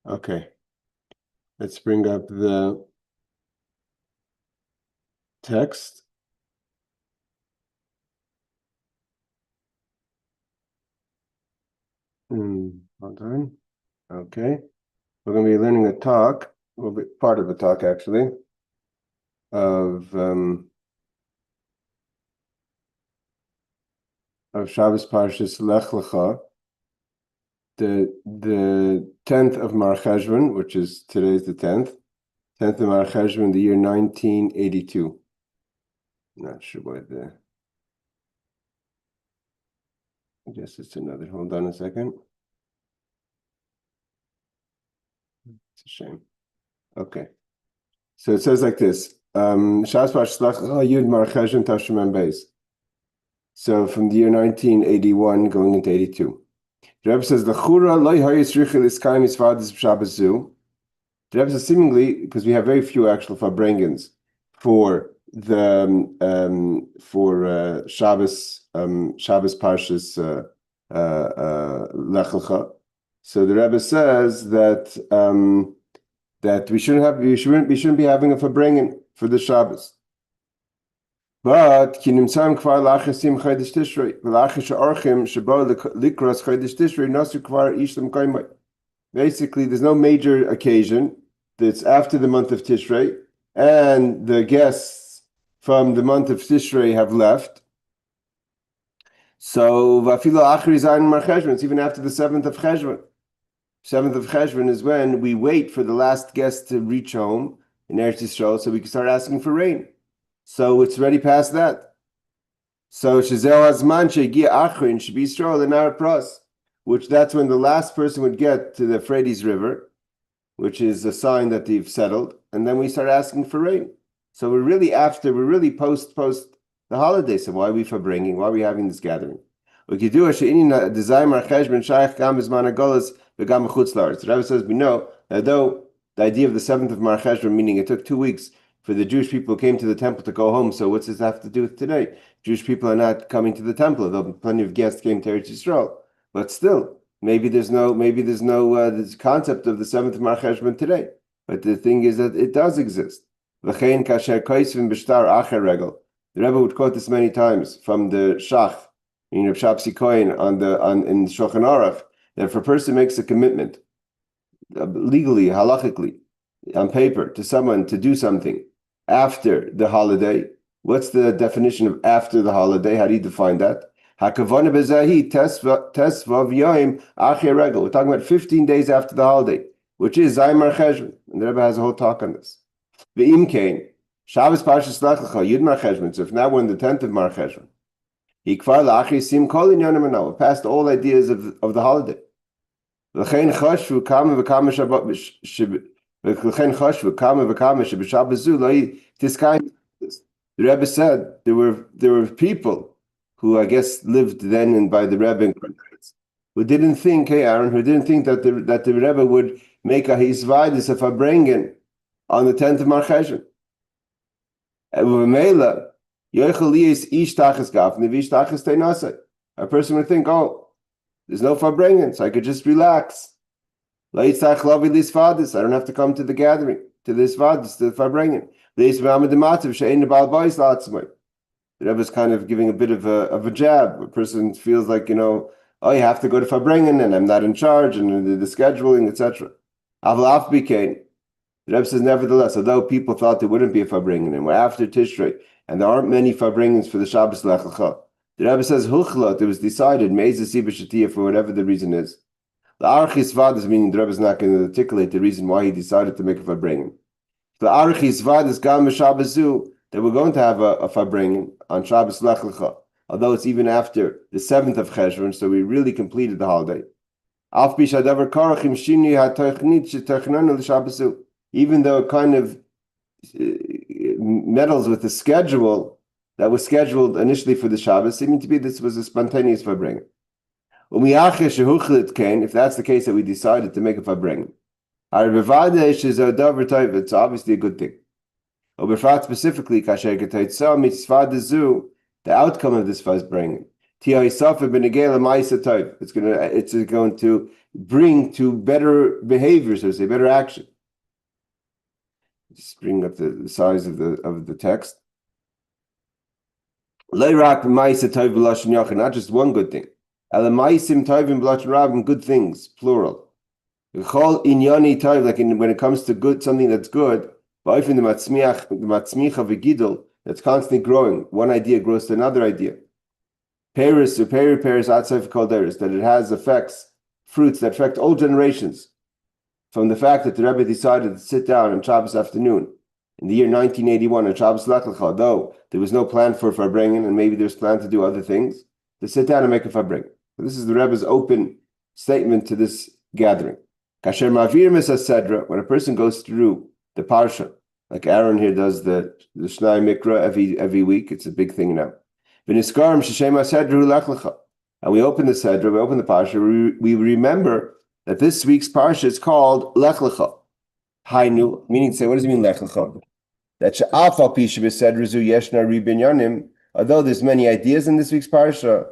Okay, let's bring up the text. Hold on. Okay, we're going to be learning a talk, a little bit part of a talk actually, of Shabbos Parshiyos Lech Lecha, the 10th of Mar Cheshvan, which is today's the 10th of Mar Cheshvan, the year 1982. Not sure why I guess it's another. Hold on a second. It's a shame. Okay. So it says like this. Shabbos Parshiyos Lech Lecha Yud Mar Cheshvan Tashemem Beis. So from the year 1981 going into 82. The Rebbe says, the Rebbe says seemingly, because we have very few actual Farbrengens for the Shabbos Parshas Lech Lecha. So the Rebbe says that that we shouldn't be having a Farbrengen for the Shabbos. But basically, there's no major occasion that's after the month of Tishrei, and the guests from the month of Tishrei have left. So it's even after the 7th of Cheshvan. 7th of Cheshvan is when we wait for the last guest to reach home in Eretz Yisrael, so we can start asking for rain. So it's already past that. So Shazel Hazman Shegia Achrin should be Yisrael in our pros, which that's when the last person would get to the Euphrates River, which is a sign that they've settled, and then we start asking for rain. So we're really post the holiday. So why are we bringing? Why are we having this gathering? We could do a she'inin design marchesh ben shaykh gam bizman hagolas v'gam chutz la'aretz. The Rebbe says we know that though the idea of the 7th of Mar Cheshvan, meaning it took 2 weeks for the Jewish people who came to the temple to go home. So what's this have to do with today? Jewish people are not coming to the temple, though plenty of guests came to Eretz Yisrael. But still, maybe there's no this concept of the 7th of Mar Cheshvan today. But the thing is that it does exist. The Rebbe would quote this many times from the Shach, Shapsi Kohen in Shulchan Aruch, that if a person makes a commitment legally, halachically, on paper to someone to do something after the holiday. What's the definition of after the holiday? How do you define that? We're talking about 15 days after the holiday, which is Zayim Mar Cheshvan. And the Rebbe has a whole talk on this. Shabbos Parshas Lech Lecha Yud Mar Cheshvan. So if now we're in the 10th of Mar Cheshvan, we're past all ideas of the holiday. The Rebbe said there were people who I guess lived then and by the Rebbe who didn't think, that the Rebbe would make a hisvaidus of a brengen on the 10th of Mar Cheshvan. A person would think, oh, there's no farbrengen, so I could just relax. I don't have to come to the gathering, to this vadis, to the farbrengen. The Rebbe is kind of giving a bit of a jab. A person feels like, oh, you have to go to farbrengen, and I'm not in charge, and the scheduling, etc. The Rebbe says, nevertheless, although people thought there wouldn't be a farbrengen, and we're after Tishrei, and there aren't many farbrengens for the Shabbos Lech Lecha, the Rebbe says, Huchlot, it was decided, for whatever the reason is. The Archis Vadas, meaning the Rebbe is not going to articulate the reason why he decided to make a farbrengen. The Archis Vadas Gam Shabbasu, that we're going to have a farbrengen on Shabbos Lech Lecha, although it's even after the 7th of Cheshvan, so we really completed the holiday. Even though it kind of meddles with the schedule that was scheduled initially for the Shabbos, seeming to be this was a spontaneous farbrengen. If that's the case that we decided to make a farbrengen, it's obviously a good thing. Specifically, the outcome of this farbrengen, It's going to bring to better behavior, so to say, better action. Just bring up the size of the text. Not just one good thing. Good things, plural. Like when it comes to good, something that's good, that's constantly growing. One idea grows to another idea. Paris outside of Calderas, that it has effects, fruits that affect all generations. From the fact that the Rebbe decided to sit down on Shabbos afternoon in the year 1981 on Shabbos Lech Lecha, though there was no plan for Farbrengen and maybe there's plan to do other things, to sit down and make a Farbrengen. So this is the Rebbe's open statement to this gathering. Kasher Ma'avir Sedra, when a person goes through the Parsha, like Aaron here does the Shnai Mikra every week, it's a big thing now. And we open the Sedra, we open the Parsha, we remember that this week's Parsha is called Lech Lecha. Hainu, meaning to say, what does it mean Lech Lecha? That Sha'afal Pisha B'Sedra Zu Yeshna Ri Binyanim, although there's many ideas in this week's Parsha,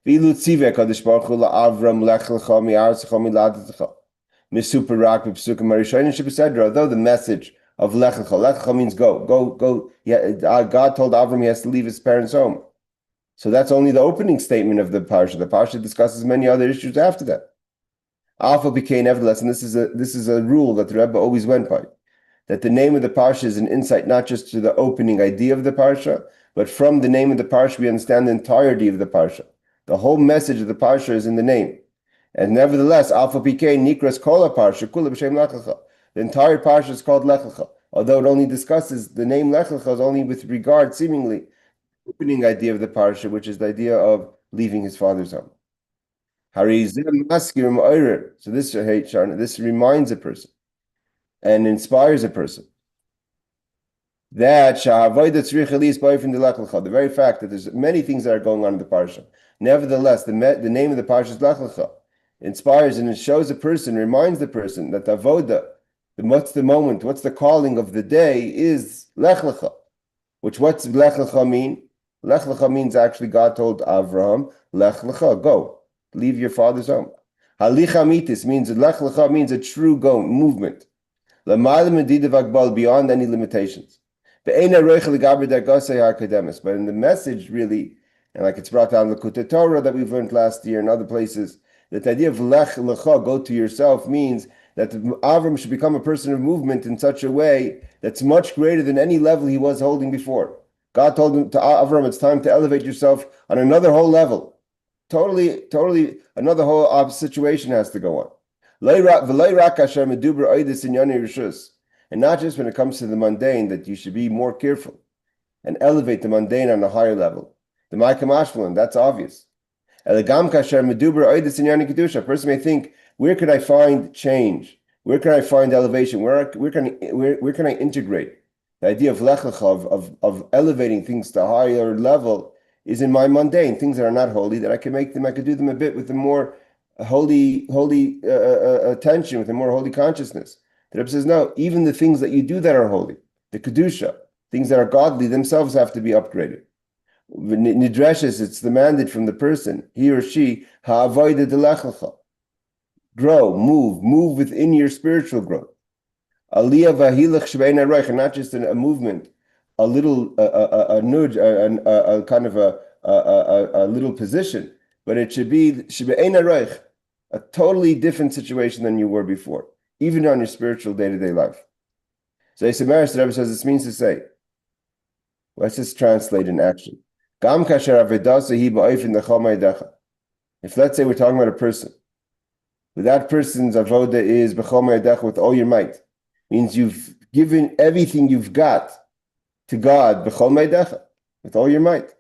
V'ilu Tziveh Kadosh Baruch Hu La'Avram Lech Lecha Mi'aretzecha Mi'ladetecha Misupar Rak B'Psukim Harishonim Sheb'Sedra, although the message of Lech Lecha means go. Yeah, God told Avram he has to leave his parents' home. So that's only the opening statement of the Parsha. The Parsha discusses many other issues after that. Alpha became nevertheless, and this is a rule that the Rebbe always went by, that the name of the Parsha is an insight not just to the opening idea of the Parsha, but from the name of the Parsha we understand the entirety of the Parsha. The whole message of the Parsha is in the name. And nevertheless, Alpha became Nikras Kola Parsha, Kula B'Shem Lech Lecha. The entire Parsha is called Lech Lecha, although it only discusses the name Lech Lecha is only with regard, seemingly, opening idea of the Parsha, which is the idea of leaving his father's home. So this reminds a person and inspires a person that the very fact that there's many things that are going on in the Parsha, nevertheless, the name of the Parsha is Lech Lecha, inspires and it shows a person, reminds the person that the Avodah, what's the calling of the day is Lech Lecha. What's Lech Lecha mean? Lech Lecha means actually God told Avraham, Lech Lecha, go, leave your father's home. Halicha mitis means Lech Lecha means a true movement. Beyond any limitations. But in the message really, and like it's brought down in the Torah that we've learned last year and other places, that the idea of Lech Lecha, go to yourself, means that Avram should become a person of movement in such a way that's much greater than any level he was holding before. God told him to Avram, it's time to elevate yourself on another whole level. Totally, another whole situation has to go on. And not just when it comes to the mundane, that you should be more careful and elevate the mundane on a higher level. The Ma'akim Ashkelon, that's obvious. A person may think, where can I find change? Where can I find elevation? Where can I integrate? The idea of Lech Lecha, of elevating things to a higher level, is in my mundane, things that are not holy, that I can do them a bit with a more holy attention, with a more holy consciousness. The Rebbe says, no, even the things that you do that are holy, the Kedusha, things that are godly, themselves have to be upgraded. Nidreshes, it's demanded from the person, he or she, ha'avodah de Lech Lecha. Grow, move within your spiritual growth. Aliyah v'hilach shbein haroich, and not just a movement, a little a nudge, a kind of a little position, but it should be shbein haroich, a totally different situation than you were before, even on your spiritual day-to-day life. So Yisamaris, the Rebbe says, this means to say, let's just translate in action. Gam kasher avedasa hi ba'ofen lechol ma'adecha. If let's say we're talking about a person, but that person's avoda is b'chol ma'adecha, with all your might, means you've given everything you've got to God b'chol ma'adecha, with all your might.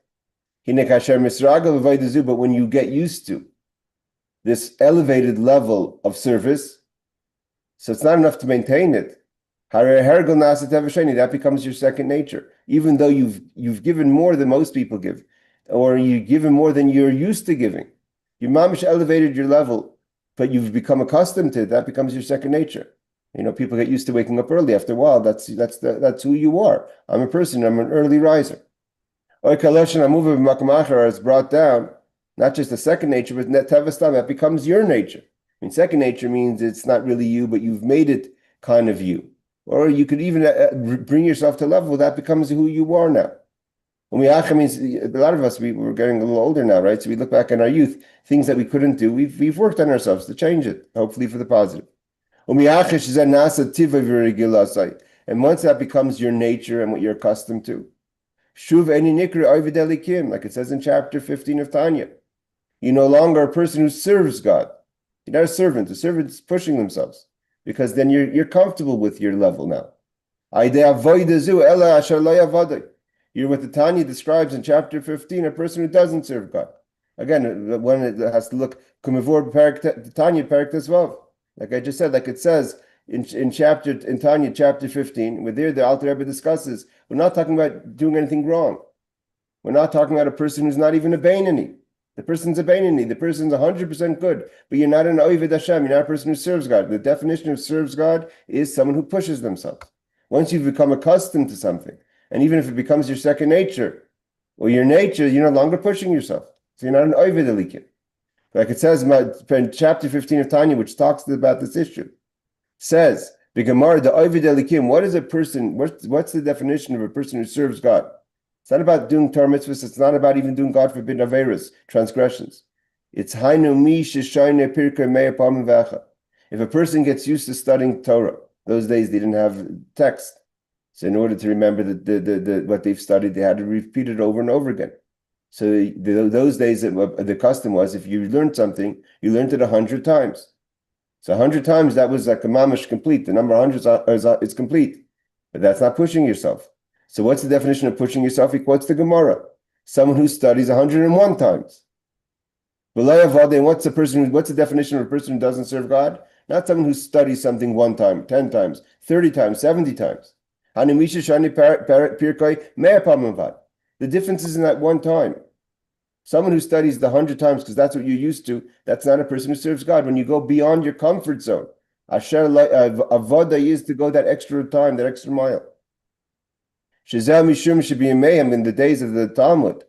Hine kasher misragal avoda zu, but when you get used to this elevated level of service, so it's not enough to maintain it. That becomes your second nature. Even though you've given more than most people give, or you've given more than you're used to giving. You mamish elevated your level, but you've become accustomed to it. That becomes your second nature. People get used to waking up early. After a while, that's who you are. I'm a person. I'm an early riser. It's brought down Not just a second nature, but tevastam, that becomes your nature. I mean, second nature means it's not really you, but you've made it kind of you. Or you could even bring yourself to a level that becomes who you are now. I mean, a lot of us, we're getting a little older now, right? So we look back in our youth, things that we couldn't do, we've worked on ourselves to change it, hopefully for the positive. And once that becomes your nature and what you're accustomed to, like it says in chapter 15 of Tanya, you're no longer a person who serves God. You're not a servant. The servant's pushing themselves because then you're comfortable with your level now. You're what the Tanya describes in chapter 15, a person who doesn't serve God. Again, one has to look, Tanya Parak as well. Like I just said, like it says in Tanya chapter 15, where there the Alter Rebbe discusses, we're not talking about doing anything wrong. We're not talking about a person who's not even a Beinani. The person's a Beinani. The person's 100% good, but you're not an Oved Hashem. You're not a person who serves God. The definition of serves God is someone who pushes themselves. Once you've become accustomed to something, and even if it becomes your second nature, or your nature, you're no longer pushing yourself. So you're not an Oved Elikim. Like it says in chapter 15 of Tanya, which talks about this issue, says, the Gemara, the Oved Elikim, what is a person, what's the definition of a person who serves God? It's not about doing Torah mitzvahs, it's not about even doing God forbidden averos, transgressions. It's hainu mi sheshayne pirkei me'ah pamim v'achad. If a person gets used to studying Torah, those days they didn't have text. So in order to remember what they've studied, they had to repeat it over and over again. So those days, the custom was, if you learned something, you learned it 100 times. So 100 times, that was like a mamash complete. The number 100 is complete. But that's not pushing yourself. So what's the definition of pushing yourself? He quotes the Gemara. Someone who studies 101 times. What's the definition of a person who doesn't serve God? Not someone who studies something 1 time, 10 times, 30 times, 70 times. The difference is in that 1 time. Someone who studies the 100 times because that's what you're used to, that's not a person who serves God. When you go beyond your comfort zone, avodah is to go that extra time, that extra mile. Shezeh mishum should be in mayhem in the days of the Talmud.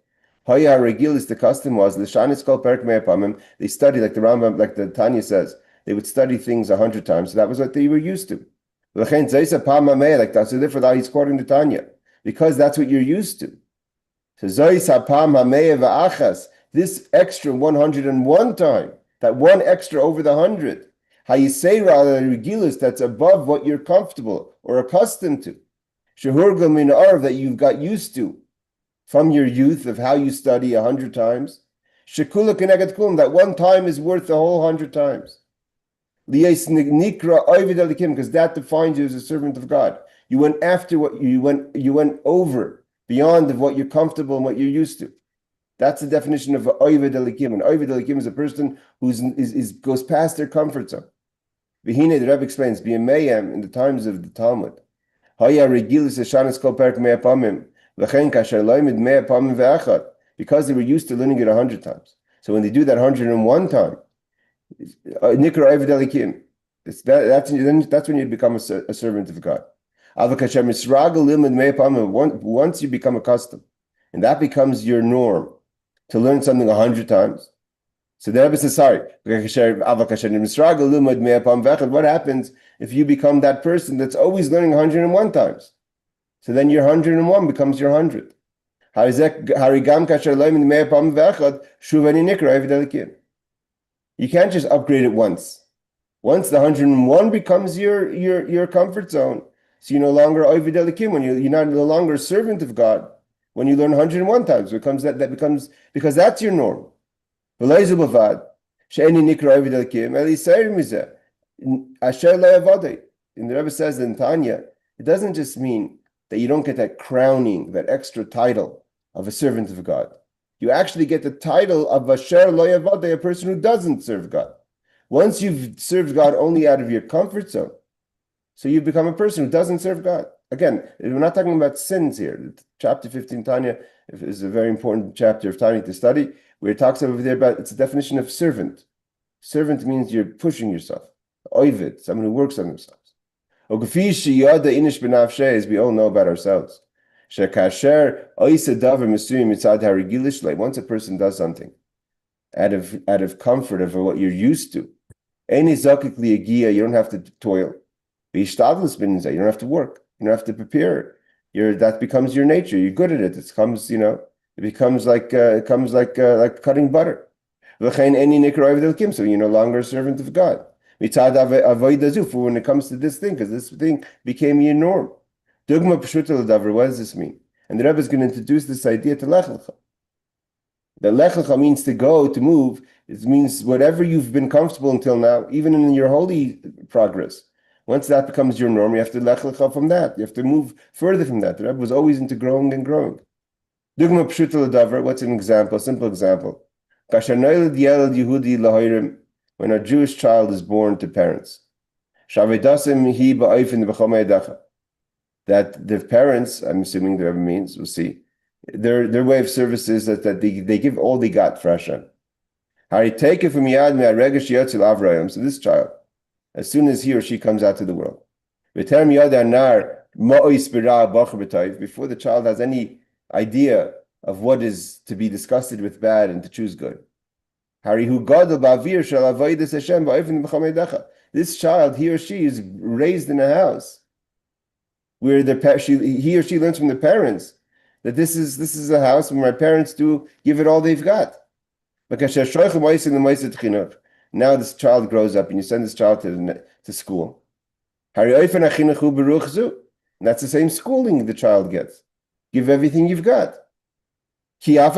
Haya regilis, the custom was l'shanis kol perek me'ah pamim. They study like the Rambam, like the Tanya says. They would study things 100 times. So that was what they were used to. Like that. So therefore, he's quoting the Tanya because that's what you're used to. So this extra 101 time, that one extra over the 100, regilus, that's above what you're comfortable or accustomed to. That you've got used to from your youth of how you study 100 times. That 1 time is worth the whole 100 times. Because that defines you as a servant of God. You went after what you went over beyond of what you're comfortable and what you're used to. That's the definition of Oved Elikim. An Oved Elikim is a person who goes past their comfort zone. V'hine, the Rebbe explains, b'yameim, in the times of the Talmud, haya regilus eshanis kol perek me'ah pamim, v'chein kasher loimid me'ah pamim ve'achad, because they were used to learning it 100 times. So when they do that 101 time, nikra Oved Elikim, that's when you become a servant of God. Once you become accustomed, and that becomes your norm, to learn something 100 times. So the Rebbe says, sorry, what happens if you become that person that's always learning 101 times? So then your 101 becomes your 100. You can't just upgrade it once. Once the 101 becomes your comfort zone, so you're no longer Oved Elikim, when you're no longer a servant of God. When you learn 101 times, that becomes because that's your norm. And the Rebbe says in Tanya, it doesn't just mean that you don't get that crowning, that extra title of a servant of God. You actually get the title of Asher Lo Yavadeh, a person who doesn't serve God. Once you've served God only out of your comfort zone, so you've become a person who doesn't serve God. Again, we're not talking about sins here. Chapter 15 Tanya is a very important chapter of Tanya to study, where it talks over there about, it's a definition of servant. Servant means you're pushing yourself. Oived, someone who works on themselves. As we all know about ourselves. Once a person does something, out of comfort of what you're used to. Any zakik liyagia, you don't have to toil. You don't have to work. You don't have to prepare. That becomes your nature. You're good at it. It becomes, like cutting butter. So you're no longer a servant of God. When it comes to this thing, because this thing became your norm. What does this mean? And the Rebbe is going to introduce this idea to Lech Lecha. The Lech Lecha means to go, to move. It means whatever you've been comfortable until now, even in your holy progress. Once that becomes your norm, you have to Lech Lecha from that. You have to move further from that. The Rebbe was always into growing and growing. What's an example, a simple example? When a Jewish child is born to parents, that the parents, I'm assuming the Rebbe means, we'll see, their way of service is that they give all they got for Hashem. Take it from Avraham. So this child, as soon as he or she comes out to the world, before the child has any idea of what is to be disgusted with bad and to choose good. This child, he or she, is raised in a house where he or she learns from the parents that this is a house where my parents do give it all they've got. Now this child grows up and you send this child to school. And that's the same schooling the child gets. Give everything you've got. Each child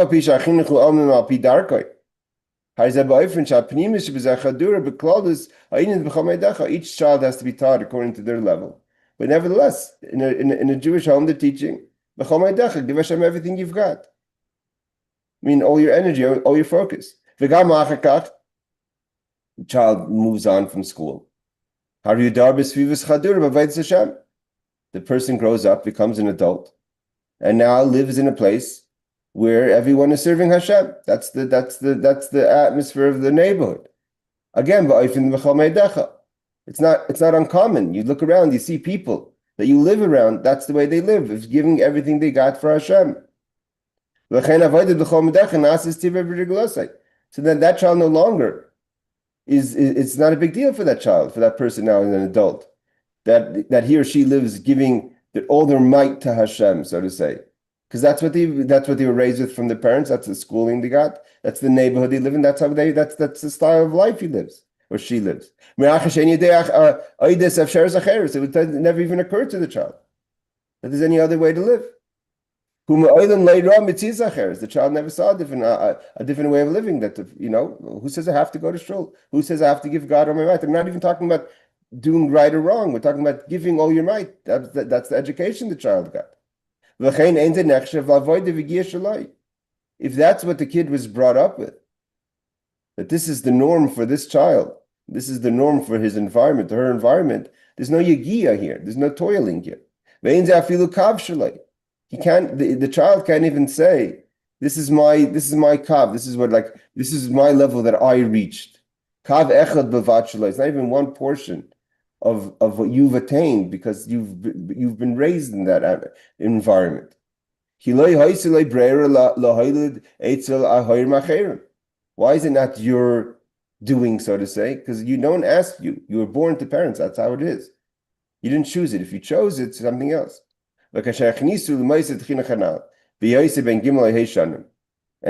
has to be taught according to their level. But nevertheless, in a Jewish home, they're teaching, give Hashem everything you've got. I mean, all your energy, all your focus. The child moves on from school. The person grows up, becomes an adult, and now lives in a place where everyone is serving Hashem. That's the atmosphere of the neighborhood. Again, it's not uncommon. You look around, you see people that you live around. That's the way they live. It's giving everything they got for Hashem. So then that child no longer it's not a big deal for that child, for that person now as an adult, that he or she lives giving all their might to Hashem, so to say. Because that's what they were raised with from the parents. That's the schooling they got. That's the neighborhood they live in. That's the style of life he lives or she lives. It would never even occur to the child that there's any other way to live. The child never saw a different way of living. Who says I have to go to shul? Who says I have to give God all my might? I'm not even talking about doing right or wrong. We're talking about giving all your might. That's the education the child got. If that's what the kid was brought up with, that this is the norm for this child, this is the norm for his environment, her environment, there's no yagia here, there's no toiling here. He can't. The child can't even say, "This is my kav. This is my level that I reached." Kav echad b'vat. It's not even one portion of what you've attained because you've been raised in that environment. Why is it not your doing, so to say? Because you don't ask you. You were born to parents. That's how it is. You didn't choose it. If you chose it, it's something else. And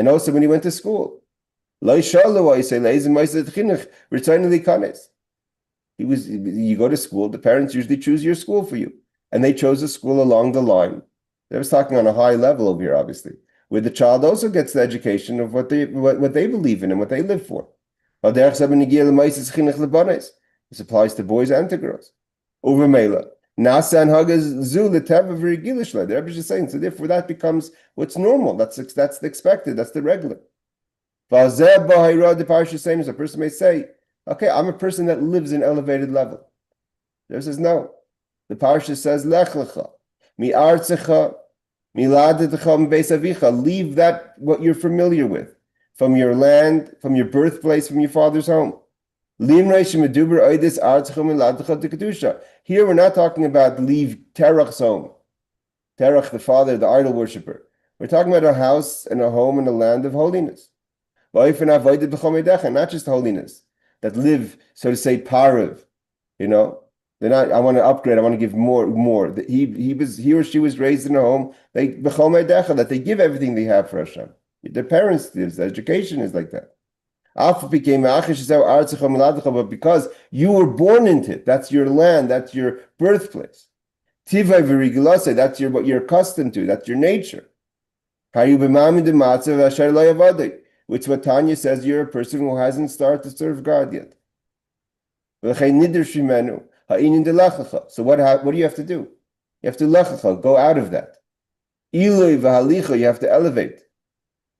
also when he went to school, you go to school, the parents usually choose your school for you. And they chose a school along the line. I was talking on a high level over here, obviously, where the child also gets the education of what they believe in and what they live for. This applies to boys and to girls. Over Mela. The Rebbe is just saying, so therefore that becomes what's normal. That's the expected. That's the regular. The Parshiyos same as a person may say, okay, I'm a person that lives in elevated level. The Rebbe says no. The Parshiyos says Lech Lecha, mi artzecha, mi ladetecha, mi beis avicha. Leave that what you're familiar with, from your land, from your birthplace, from your father's home. Here we're not talking about leave Terach's home. Terach, the father, the idol worshiper. We're talking about a house and a home and a land of holiness. Not just holiness, that live, so to say, parav, you know. They're not, I want to upgrade, I want to give more. He or she was raised in a home, that they give everything they have for Hashem. Their parents live, their education is like that. But because you were born into it, that's your land, that's your birthplace. That's what you're accustomed to, that's your nature. Which what Tanya says, you're a person who hasn't started to serve God yet. So what do you have to do? You have to lechacha, go out of that. You have to elevate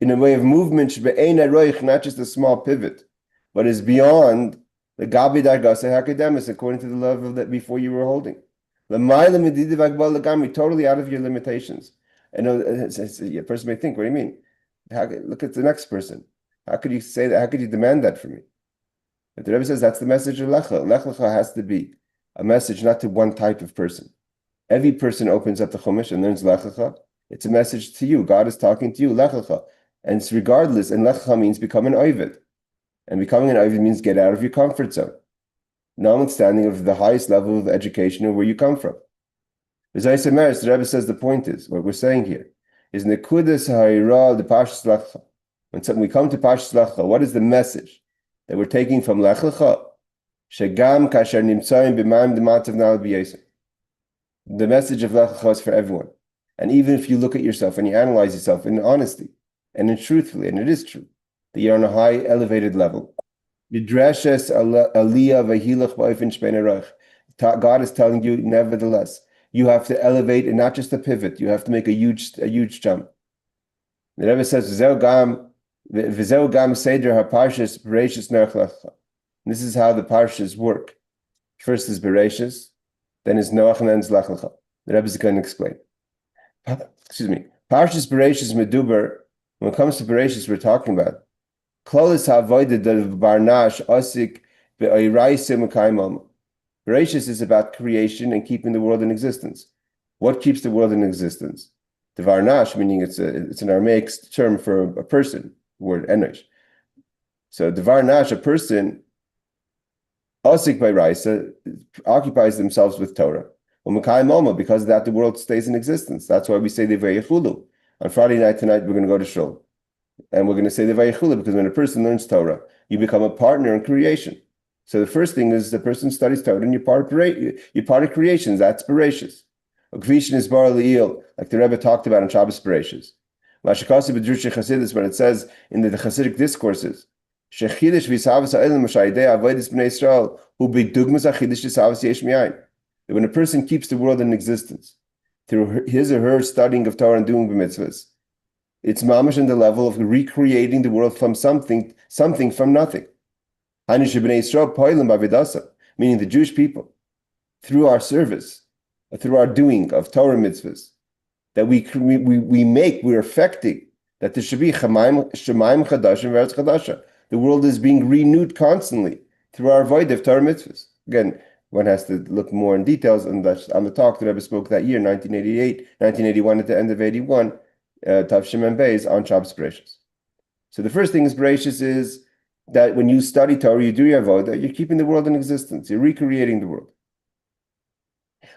in a way of movement, not just a small pivot, but is beyond the gabi dargasa hakademis, according to the level that before you were holding. Totally out of your limitations. I know a person may think, what do you mean? Look at the next person. How could you say that? How could you demand that from me? But the Rebbe says that's the message of Lecha. Lech Lecha has to be a message not to one type of person. Every person opens up the Chumash and learns Lech Lecha. It's a message to you. God is talking to you, Lech Lecha. And it's regardless, and Lech Lecha means become an Ovid. And becoming an Ovid means get out of your comfort zone, notwithstanding of the highest level of education or where you come from. The Rebbe says the point is, what we're saying here, is Nekudas Ha'ira, the Parshiyos Lecha. When we come to Parshiyos Lecha, what is the message that we're taking from Lech Lecha? Shegam kasher nimtzayim b'mayim d'matzav na'al b'yesem. The message of Lech Lecha is for everyone. And even if you look at yourself and you analyze yourself in honesty and in truthfully, and it is true, that you're on a high, elevated level. Midreshes aliyah v'hilach ba'ofen shbein arach. God is telling you, nevertheless, you have to elevate and not just a pivot. You have to make a huge jump. The Rebbe says, "V'zeu gam seder haParshiyos Bereishis nerech lecha." This is how the Parshiyos work. First is Bereishis, then is Noach, and then is Lech Lecha. The Rebbe is going to explain. Excuse me. Parshiyos Bereishis meduber. When it comes to Bereishis, we're talking about klolis ha'avodah del barnash asik be'oiraisim u'kaimam. Bereishis is about creation and keeping the world in existence. What keeps the world in existence? The varnash, meaning it's an Aramaic term for a person, word enosh. So the varnash, a person, asik by raisa, occupies themselves with Torah. Because of that, the world stays in existence. That's why we say the Vayechulu. On Friday night tonight, we're going to go to Shul. And we're going to say the Vayechulu, because when a person learns Torah, you become a partner in creation. So the first thing is the person studies Torah and you're part of creation. That's Bereishis. Gvishin is bar le'il, like the Rebbe talked about in Shabbos Bereishis. Lashikasi b'drush Chassidus, when it says in the Chassidic discourses, shechidish v'isavas ha'elim m'shayidei avodas b'nei Yisrael hu b'dugmas ha'chidish v'isavas yesh mi'ayin. That when a person keeps the world in existence through his or her studying of Torah and doing b'mitzvahs, it's mamash in the level of recreating the world from something from nothing. Meaning the Jewish people, through our service, through our doing of Torah mitzvahs, that we're affecting, that there should be Shemaim Chadash and Veretz Chadasha. The world is being renewed constantly through our avodah of Torah mitzvahs. Again, one has to look more in details, and that's on the talk that Rebbe spoke that year, 1981, at the end of 81, Tavshim and Beis, on Shabbos Bereishis. So the first thing is Bereishis is that when you study Torah, you do your avodah, you're keeping the world in existence, you're recreating the world.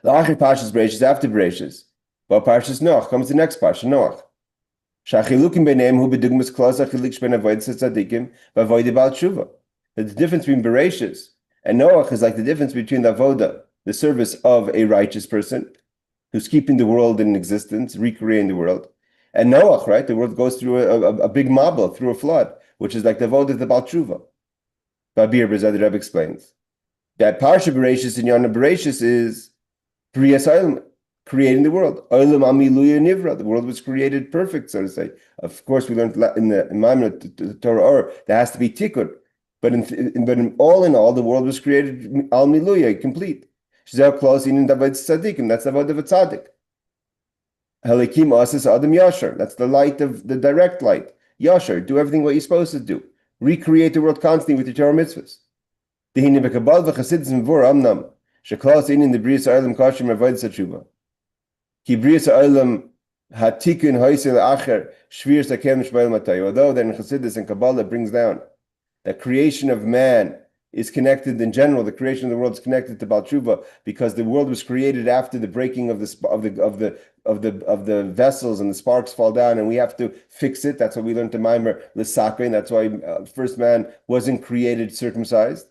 The Achir Parshas Bereishis, after Bereishis, well, Parshas Noach comes the next Parsha, Noach. Shachilukim b'neim hu b'dugmas klas achilik shben avodas tzadikim v'avodah bal tshuva. The difference between Bereishis and Noach is like the difference between the avodah, the service of a righteous person who's keeping the world in existence, recreating the world, and Noach, right? The world goes through a big mabul, through a flood, which is like the avodah of the bal tshuva. Babir Bezad, the Rebbe explains that Parsha Bereishis and Yana Bereishis is Priyas Olam, creating the world. Olam Amiluya Nivra, the world was created perfect, so to say. Of course, we learned in the Maimon Torah Or, there has to be tikkun, but in all, the world was created Al Miluya, complete. Shizel Klosin in David Tzadikim, that's the Avodah of a Tzadik. Helikim Asas Adam Yashar, that's the light of the direct light. Yashar, do everything what you're supposed to do. Recreate the world constantly with your Torah mitzvahs. Dehine Bekabal v'Chassidus Mvur Amnam. Sheklas in the Bris Olam Kashim Avodas Tshuva. Ki Bris Olam Hatikun hoisel acher shvir sakem shbail matay. Although then Chassidus and Kabbalah brings down that creation of man is connected in general. The creation of the world is connected to Baal Tshuva because the world was created after the breaking of the vessels, and the sparks fall down, and we have to fix it. That's what we learned to Maimer L'Sakain. That's why first man wasn't created circumcised.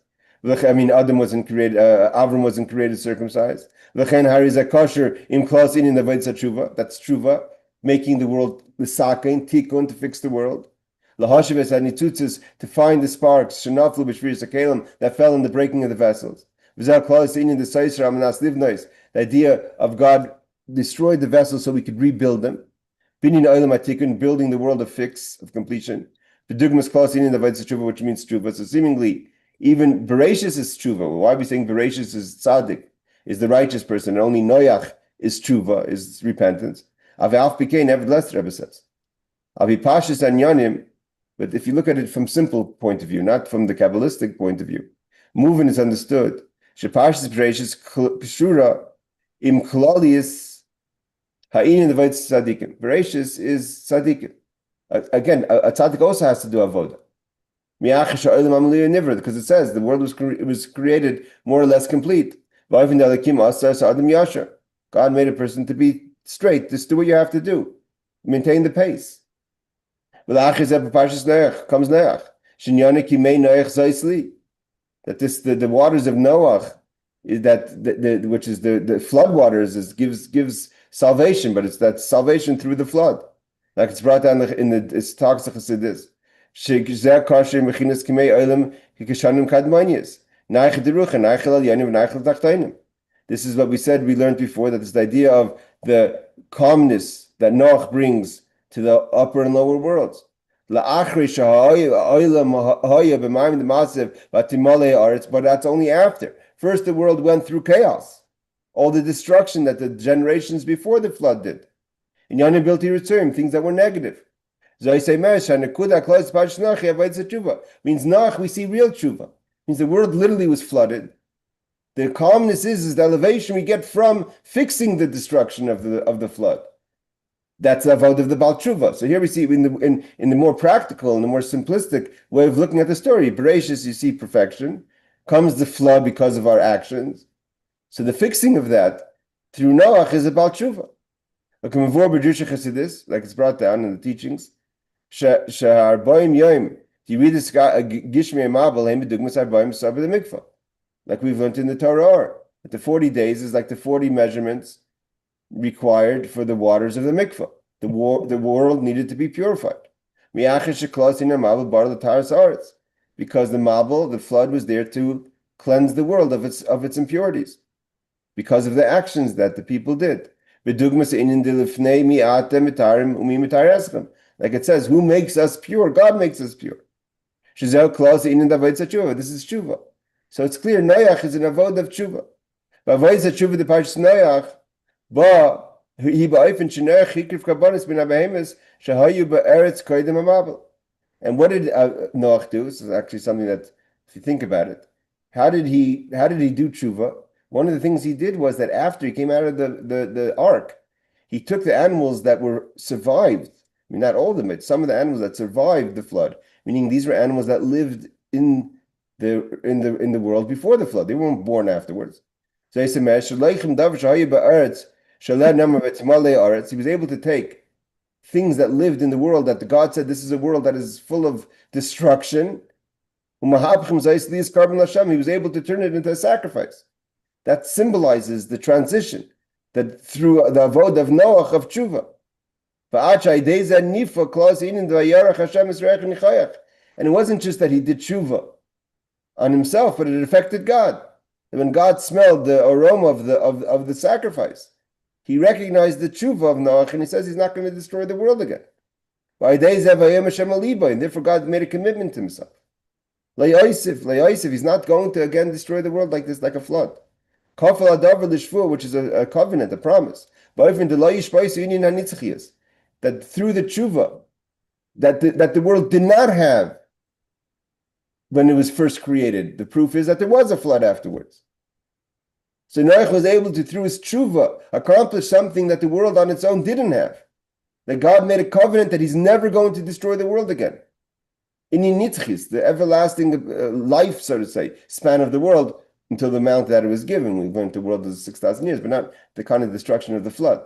Adam wasn't created. Avraham wasn't created circumcised. L'chein harizah kosher im klas in the Avodah Tshuva. That's Tshuva, making the world L'Sakain, Tikkun, to fix the world. Lahashives and nitzutzes, to find the sparks shenaflu b'shviris hakelim that fell in the breaking of the vessels. The idea of God destroyed the vessels so we could rebuild them. Building the world of fix, of completion. The dugmas klas in the Avodah Tshuva, which means Tshuva. So seemingly, even Bereishis is Tshuva. Why are we saying Bereishis is tzaddik, is the righteous person, and only Noach is Tshuva, is repentance? Avi'af Pikein, nevertheless, the Rebbe says. Avipashis and Yanim. But if you look at it from simple point of view, not from the Kabbalistic point of view, moving is understood. Sheparshis Bereishis Kshura im Klalius Ha'in in the Vayt Tzadikim. Bereishis is Tzadikim. Again, a Tzadik also has to do Avodah. Because it says the world was created more or less complete. God made a person to be straight. Just do what you have to do. Maintain the pace. Comes Noach. That the waters of Noach is which is the flood waters gives salvation, but it's that salvation through the flood, like it's brought down in the talks of Chassidus. This is what we said. We learned before that it's the idea of the calmness that Noach brings to the upper and lower worlds. But that's only after. First, the world went through chaos, all the destruction that the generations before the flood did. In Yanabilti return, things that were negative. Means Noach, we see real tshuva. Means the world literally was flooded. The calmness is the elevation we get from fixing the destruction of the flood. That's the avodah of the Baal Tshuva. So here we see in the more practical and the more simplistic way of looking at the story. Bereishis, you see perfection. Comes the flood because of our actions. So the fixing of that through Noach is a Baal Tshuva. Like it's brought down in the teachings. You read this like we've learned in the Torah, that the 40 days is like the 40 measurements required for the waters of the mikvah. The world needed to be purified. Because the mabul, the flood, was there to cleanse the world of its impurities, because of the actions that the people did. Like it says, who makes us pure? God makes us pure. This is tshuva. So it's clear, Noach is an avodah of tshuva. Avodah tshuva, the Parshiyos Noach, and what did Noach do? This is actually something that, if you think about it, how did he do tshuva? One of the things he did was that after he came out of the ark, he took the animals that were survived. I mean, not all of them, but some of the animals that survived the flood. Meaning, these were animals that lived in the world before the flood. They weren't born afterwards. So he was able to take things that lived in the world that God said this is a world that is full of destruction. He was able to turn it into a sacrifice. That symbolizes the transition, that through the avodah of Noach of tshuva. And it wasn't just that he did tshuva on himself, but it affected God. And when God smelled the aroma of the sacrifice, he recognized the tshuva of Noach, and he says he's not going to destroy the world again. And therefore God made a commitment to himself. He's not going to again destroy the world like this, like a flood. Which is a covenant, a promise. That through the tshuva that the world did not have when it was first created. The proof is that there was a flood afterwards. So Noach was able to, through his tshuva, accomplish something that the world on its own didn't have. that God made a covenant that he's never going to destroy the world again. In Nitzchis, the everlasting life, so to say, span of the world until the amount that it was given. We've learned the world is 6,000 years, but not the kind of destruction of the flood.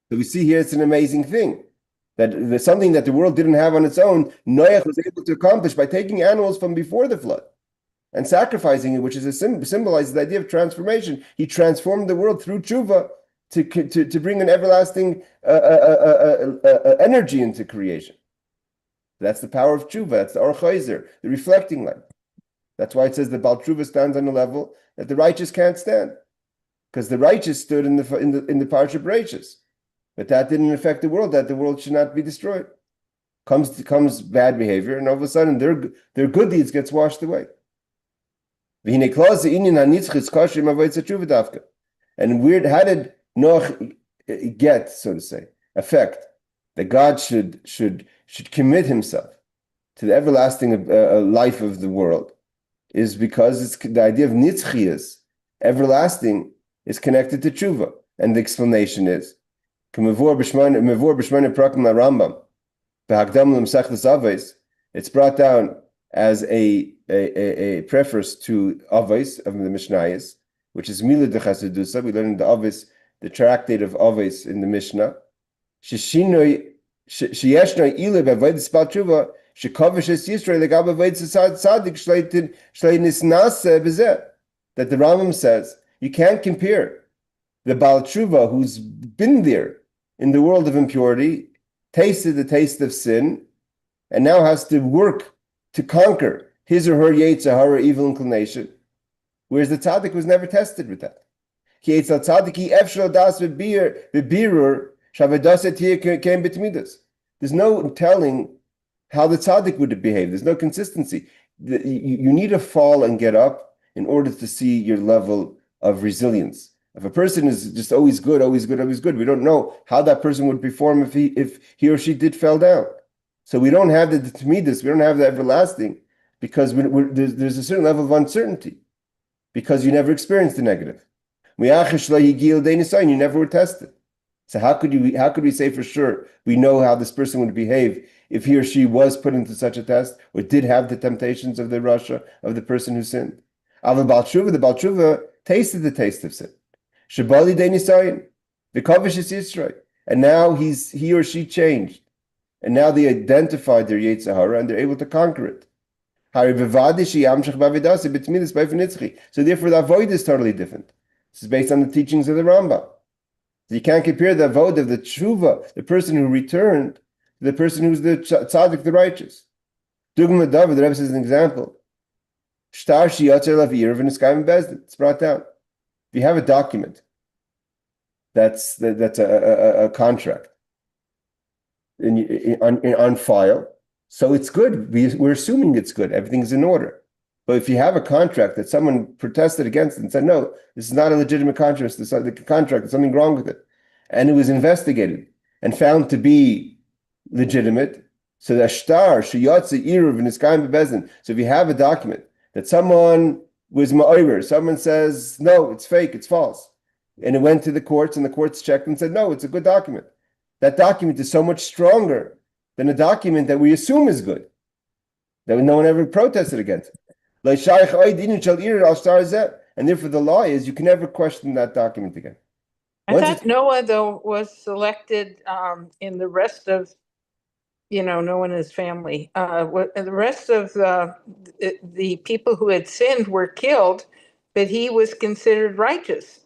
So we see here it's an amazing thing. That there's something that the world didn't have on its own, Noach was able to accomplish by taking animals from before the flood and sacrificing it, which is symbolizes the idea of transformation. He transformed the world through tshuva to bring an everlasting energy into creation. That's the power of tshuva. That's the Or Chayzer, the reflecting light. That's why it says the Baal Tshuva stands on a level that the righteous can't stand, because the righteous stood in the Parsha Bereishis, but that didn't affect the world. That the world should not be destroyed. Comes bad behavior, and all of a sudden their good deeds gets washed away. And weird, how did Noach get, so to say, effect that God should commit himself to the everlasting life of the world? Is because it's the idea of nitzchias, everlasting, is connected to tshuva, and the explanation is it's brought down as a preface to Avos of the Mishnayos, which is Mila de Chassidus. We learned the Avos, the tractate of Avos in the Mishnah. That the Rambam says you can't compare the Baal Tshuva who's been there in the world of impurity, tasted the taste of sin, and now has to work to conquer his or her Yetzer Hara, evil inclination, whereas the tzaddik was never tested with that. There's no telling how the tzaddik would behave. There's no consistency. You need to fall and get up in order to see your level of resilience. If a person is just always good, always good, always good, we don't know how that person would perform if he or she did fell down. So we don't have the Tmidus, we don't have the everlasting, because there's a certain level of uncertainty, because you never experienced the negative. You never were tested. So how could we say for sure we know how this person would behave if he or she was put into such a test, or did have the temptations of the rasha, of the person who sinned? The Baal Tshuva tasted the taste of sin. Shabali de Nisayin, the Kavish is Yisrael. And now he or she changed. And now they identified their Yetzer Hara and they're able to conquer it. So therefore the avoid is totally different. This is based on the teachings of the Rambam. So you can't compare the avoid of the tshuva, the person who returned, to the person who's the tzaddik, the righteous. Dugma David, the Rebbe says an example. It's brought down. If you have a document that's a contract on file, so it's good. We're assuming it's good. Everything's in order. But if you have a contract that someone protested against and said, no, this is not a legitimate contract, there's something wrong with it, and it was investigated and found to be legitimate, so the shtar sheyatze iruv and iskayim bebezin. So if you have a document that someone was ma'over, someone says, no, it's fake, it's false, and it went to the courts, and the courts checked and said, no, it's a good document. That document is so much stronger than a document that we assume is good, that no one ever protested against it. And therefore the law is you can never question that document again. I thought Noah, though, was selected in the rest of, Noah and his family. The rest of the people who had sinned were killed, but he was considered righteous.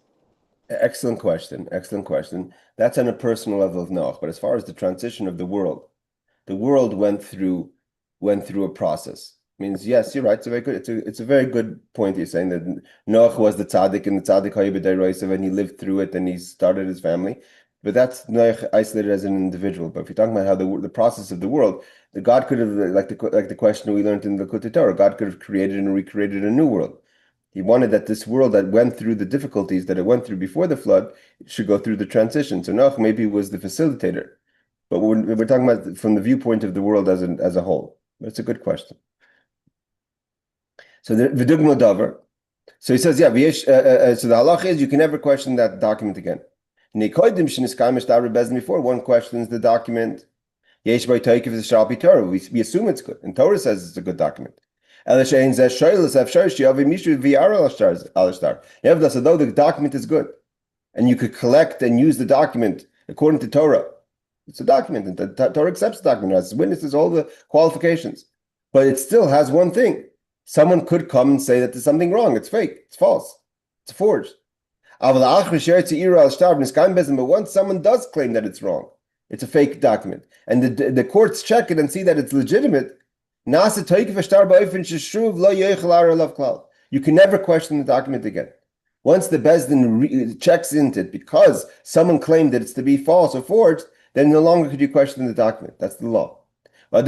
Excellent question. Excellent question. That's on a personal level of Noach. But as far as the transition of the world went through a process. Means yes, you're right. It's a very good point. You're saying that Noach was the tzaddik, and the tzaddik hayibedayroisav, and he lived through it, and he started his family. But that's Noach isolated as an individual. But if you're talking about how the process of the world, the God could have, like the question we learned in the Torah, God could have created and recreated a new world. He wanted that this world that went through the difficulties that it went through before the flood should go through the transition. So Noach maybe was the facilitator, but we're talking about from the viewpoint of the world as a whole. But it's a good question. So the davar. So he says, so the halach is you can never question that document again. Before one questions the document. Yesh by Taikif is Shabbat Torah. We assume it's good. And Torah says it's a good document. Nevertheless, although the document is good, and you could collect and use the document according to Torah, it's a document, and the Torah accepts the document, it has witnesses, all the qualifications. But it still has one thing. Someone could come and say that there's something wrong. It's fake. It's false. It's forged. But once someone does claim that it's wrong, it's a fake document, and the courts check it and see that it's legitimate, you can never question the document again. Once the Bezdin checks into it because someone claimed that it's to be false or forged, then no longer could you question the document. That's the law. So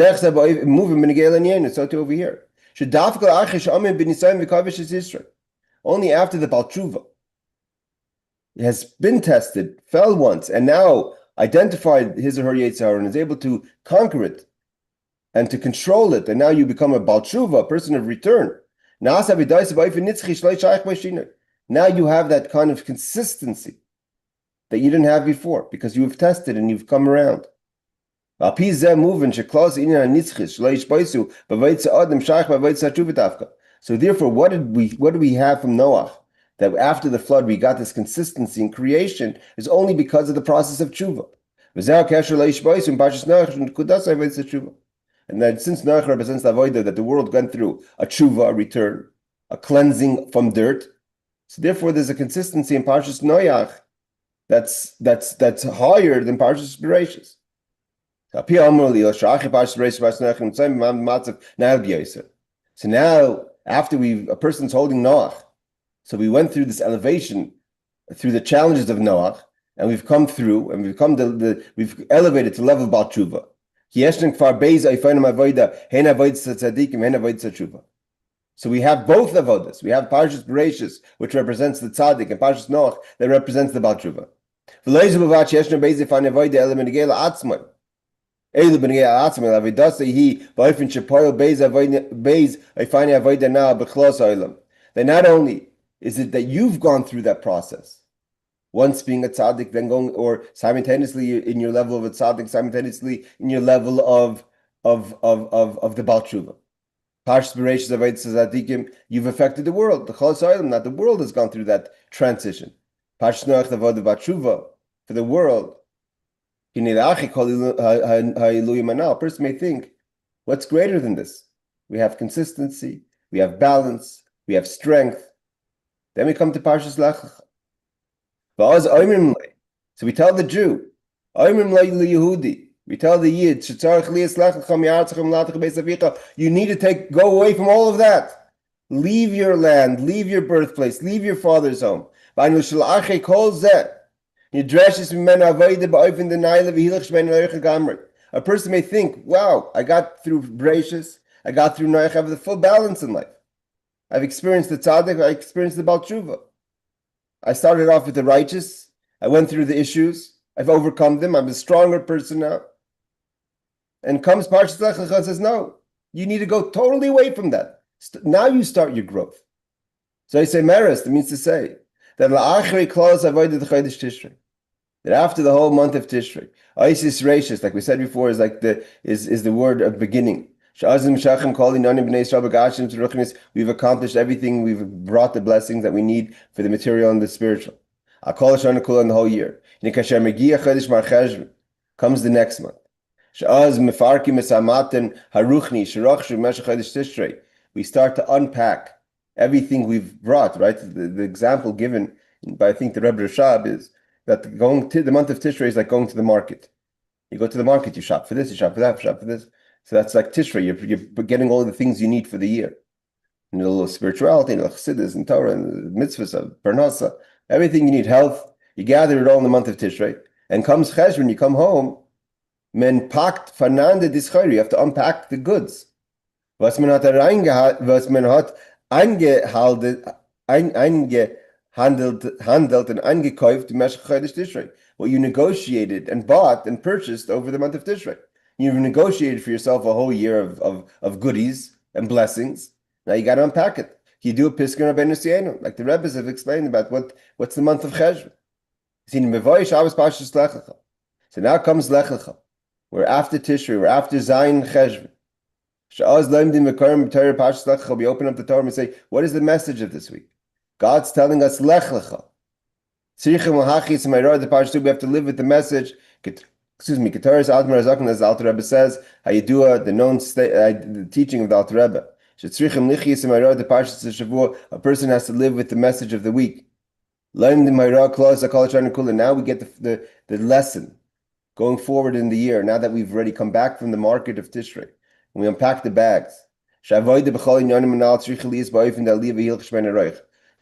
too over here. Only after the Baal Tshuva has been tested, fell once, and now identified his or her Yetzer Hara and is able to conquer it and to control it, and now you become a Baal Tshuva, a person of return. Now you have that kind of consistency that you didn't have before because you have tested and you've come around. So therefore, what do we have from Noah? That after the flood we got this consistency in creation is only because of the process of tshuva. And that since Noach represents the avodah, that the world went through a tshuva, a return, a cleansing from dirt. So therefore, there's a consistency in Parshas Noach that's higher than Parshas Bereishis. So now, after a person's holding Noach, so we went through this elevation, through the challenges of Noach, and we've come through, and we've elevated to the level of Baal Tshuva. So we have both avodas. We have Parshas Bereishis, which represents the tzaddik, and Parshas Noach that represents the Baal Tshuva. Then not only is it that you've gone through that process, once being a tzaddik, then going, or simultaneously in your level of a tzaddik, simultaneously in your level of the Baal Tshuva. Parshas Bereishis Avodas Tzaddikim, you've affected the world. The Chol So'ilim, not the world has gone through that transition. Parshas Noach, the Avodah Baal Tshuva for the world. A person may think, what's greater than this? We have consistency, we have balance, we have strength. Then we come to Parshas Lech Lecha. So we tell the Jew, we tell the Yid, you need to go away from all of that. Leave your land, leave your birthplace, leave your father's home. A person may think, wow, I got through Bereishis, I got through Noach, I have the full balance in life. I've experienced the tzaddik, I experienced the Baal Tshuva. I started off with the righteous, I went through the issues, I've overcome them, I'm a stronger person now. And comes Parshas Lech Lecha and says, no, you need to go totally away from that. Now you start your growth. So I say meres, that means to say that that after the whole month of Tishrei, Isis Reishis, like we said before, is like is the word of beginning. We've accomplished everything. We've brought the blessings that we need for the material and the spiritual. In the whole year. Comes the next month. We start to unpack everything we've brought, right? The example given by, I think, the Rebbe Rashab is that going to the month of Tishrei is like going to the market. You go to the market, you shop for this, you shop for that, you shop for this. So that's like Tishrei. You're getting all the things you need for the year. And a little spirituality, and Chassidus, and Torah, and mitzvahs, parnasa, everything you need, health. You gather it all in the month of Tishrei. And comes Cheshvan, you come home, men packt vernande dischayr. You have to unpack the goods. Was man hat eingehandelt and eingekauft im Chodesh Tishrei. What you negotiated and bought and purchased over the month of Tishrei. You've negotiated for yourself a whole year of goodies and blessings. Now you got to unpack it. You do a Piskin Rabbeinu Sienu, like the Rebbes have explained about what's the month of Cheshvan. So now comes Lech Lecha. We're after Tishrei, we're after Zayin Cheshvan. We open up the Torah and say, what is the message of this week? God's telling us Lech Lecha. We have to live with the message. Excuse me, Ketaris Admar Zaken, as the Alter Rebbe says, the known the teaching of the Alter Rebbe. A person has to live with the message of the week. Now we get the lesson going forward in the year, now that we've already come back from the market of Tishrei, and we unpack the bags.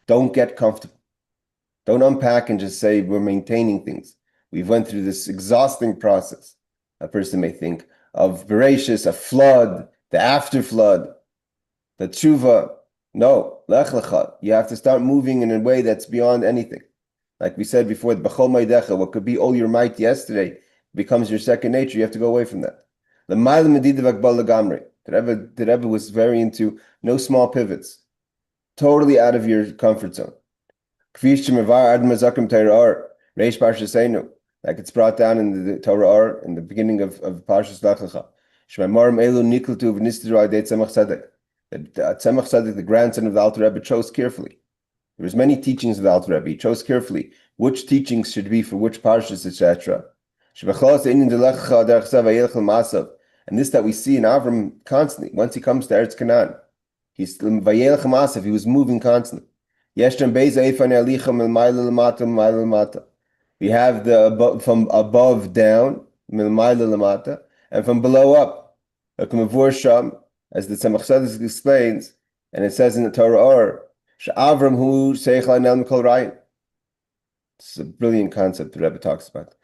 Don't get comfortable. Don't unpack and just say we're maintaining things. We've went through this exhausting process. A person may think of Bereishis, a flood, the after flood, the tshuva. No, Lech Lecha. You have to start moving in a way that's beyond anything. Like we said before, what could be all your might yesterday becomes your second nature. You have to go away from that. The Rebbe was very into no small pivots, totally out of your comfort zone. Like it's brought down in the Torah in the beginning of Parshiyos Lech Lecha. That Tzemach Tzedek, the grandson of the Alter Rebbe, chose carefully. There was many teachings of the Alter Rebbe. He chose carefully which teachings should be for which parshas, etc. And this that we see in Avraham constantly. Once he comes to Eretz Canaan, he was moving constantly. We have the from above down, and from below up. As the Tzemach Tzedek explains, and it says in the Torah, Avraham hu Seichel Anel Mikol Rayin. This is a brilliant concept the Rebbe talks about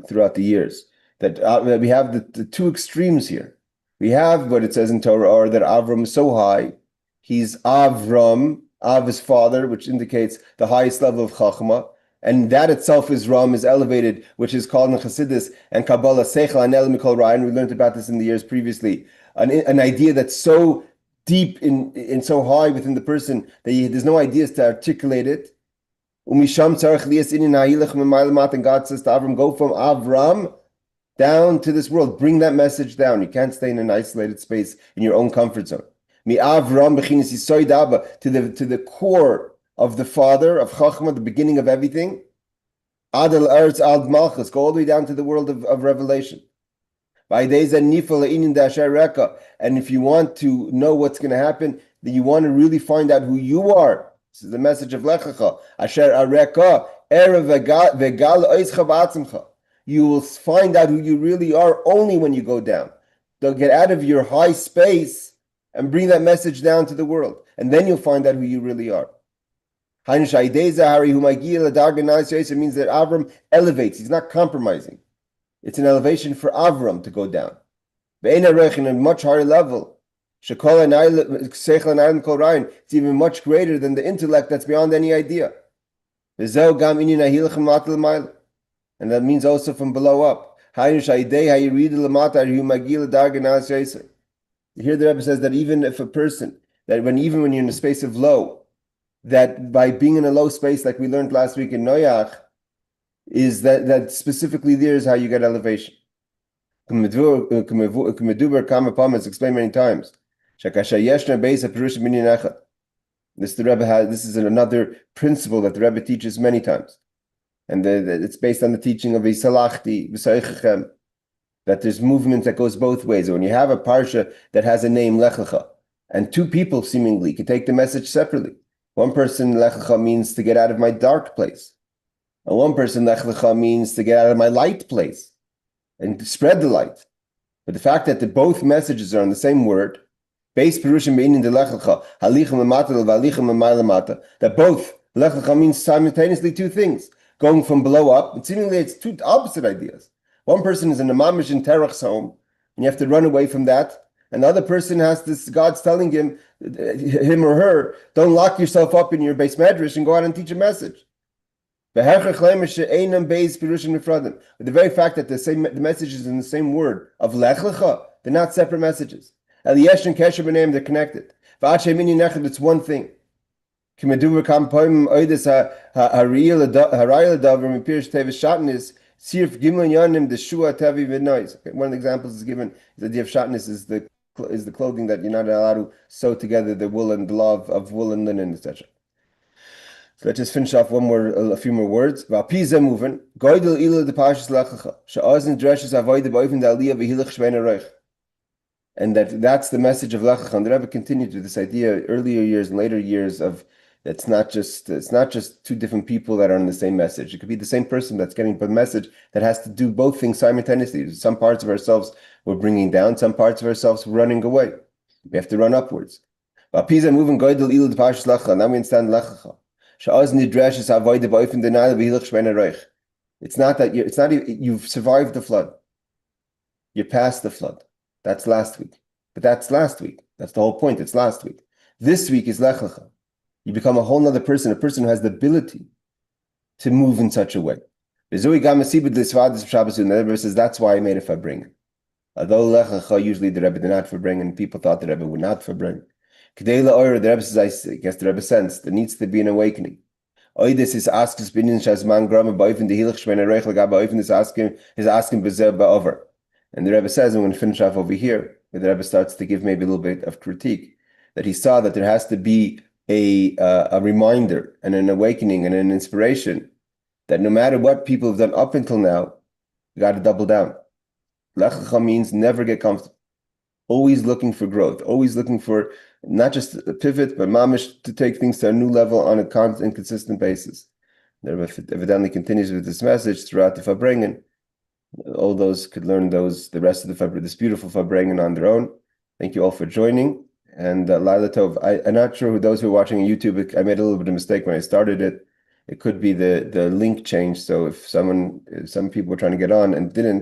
throughout the years. That we have the two extremes here. We have what it says in Torah, that Avraham is so high, he's Avram, Av his father, which indicates the highest level of Chachma, and that itself is Ram, is elevated, which is called in Chassidus and Kabbalah Seichel Anel Mikol Rayin. We learned about this in the years previously. An idea that's so deep and so high within the person that there's no ideas to articulate it. And God says to Avram, go from Avram down to this world. Bring that message down. You can't stay in an isolated space in your own comfort zone. To the core of the Father, of Chachma, the beginning of everything. Go all the way down to the world of revelation. And if you want to know what's going to happen, then you want to really find out who you are. This is the message of Lech Lecha. You will find out who you really are only when you go down. They'll get out of your high space and bring that message down to the world. And then you'll find out who you really are. It means that Avram elevates. He's not compromising. It's an elevation for Avram to go down. In a much higher level. It's even much greater than the intellect that's beyond any idea. And that means also from below up. Here the Rebbe says that even if a person, even when you're in a space of low, that by being in a low space, like we learned last week in Noach, is that specifically there is how you get elevation. It's explained many times. This the Rebbe has. This is another principle that the Rebbe teaches many times, and it's based on the teaching of Yisalachti, V'Saychechem, that there's movement that goes both ways. When you have a parsha that has a name Lech Lecha, and two people seemingly can take the message separately. One person Lech Lecha means to get out of my dark place. And one person, Lech Lecha, means to get out of my light place and to spread the light. But the fact that both messages are on the same word, base Perushim Be'inin de Lech Lecha, Halichem Lemata V'Halichem Lemata, that both Lech Lecha means simultaneously two things, going from below up, and seemingly it's two opposite ideas. One person is in a mamish in Terach's home, and you have to run away from that. Another person has this, God's telling him or her, don't lock yourself up in your base medrash and go out and teach a message. But the very fact that the message is in the same word of Lech Lecha, they're not separate messages. They're connected. It's one thing. Kimeduver kam poim oides harayil davar mipirish tevis shatnis sirf gimlin yanim the shua tavi v'nois. One of the examples is given. The idea of shatnis is the clothing that you're not allowed to sew together the wool and glove of wool and linen, etc. So let's just finish off a few more words. V'apiza moving. Goydel ila the Parshiyos Lech Lecha. She'azin dreshes avoid the boyfriend the aliyah v'hilach shvein areich. And that's the message of Lech Lecha. And the Rebbe continued with this idea earlier years and later years of it's not just two different people that are on the same message. It could be the same person that's getting the message that has to do both things simultaneously. Some parts of ourselves we're bringing down, some parts of ourselves we're running away. We have to run upwards. V'apiza moving goydel ila the Parshiyos Lech Lecha. Now we understand Lech Lecha. It's not that you've survived the flood. You're past the flood. That's last week. But that's last week. That's the whole point. It's last week. This week is Lech Lecha. You become a whole other person, a person who has the ability to move in such a way. And the Rebbe says that's why I made a farbrengen. Although Lech Lecha usually the Rebbe did not farbrengen, and people thought the Rebbe would not farbrengen. The Rebbe says, I guess the Rebbe sensed there needs to be an awakening. Oidis is asking Shazman Grama Boifin the Hilach Shvein Areich Laga Boifin is asking Bezer Ba'over. And the Rebbe says, I'm going to finish off over here, where the Rebbe starts to give maybe a little bit of critique, that he saw that there has to be a reminder and an awakening and an inspiration that no matter what people have done up until now, you got to double down. Lech Lecha means never get comfortable. Always looking for growth, always looking for not just a pivot, but mamish to take things to a new level on a constant and consistent basis. The Rebbe evidently continues with this message throughout the farbrengen. All those could learn the rest of this beautiful farbrengen on their own. Thank you all for joining. And Laila Tov, I'm not sure who those who are watching on YouTube, I made a little bit of a mistake when I started it. It could be the link changed. So if some people were trying to get on and didn't,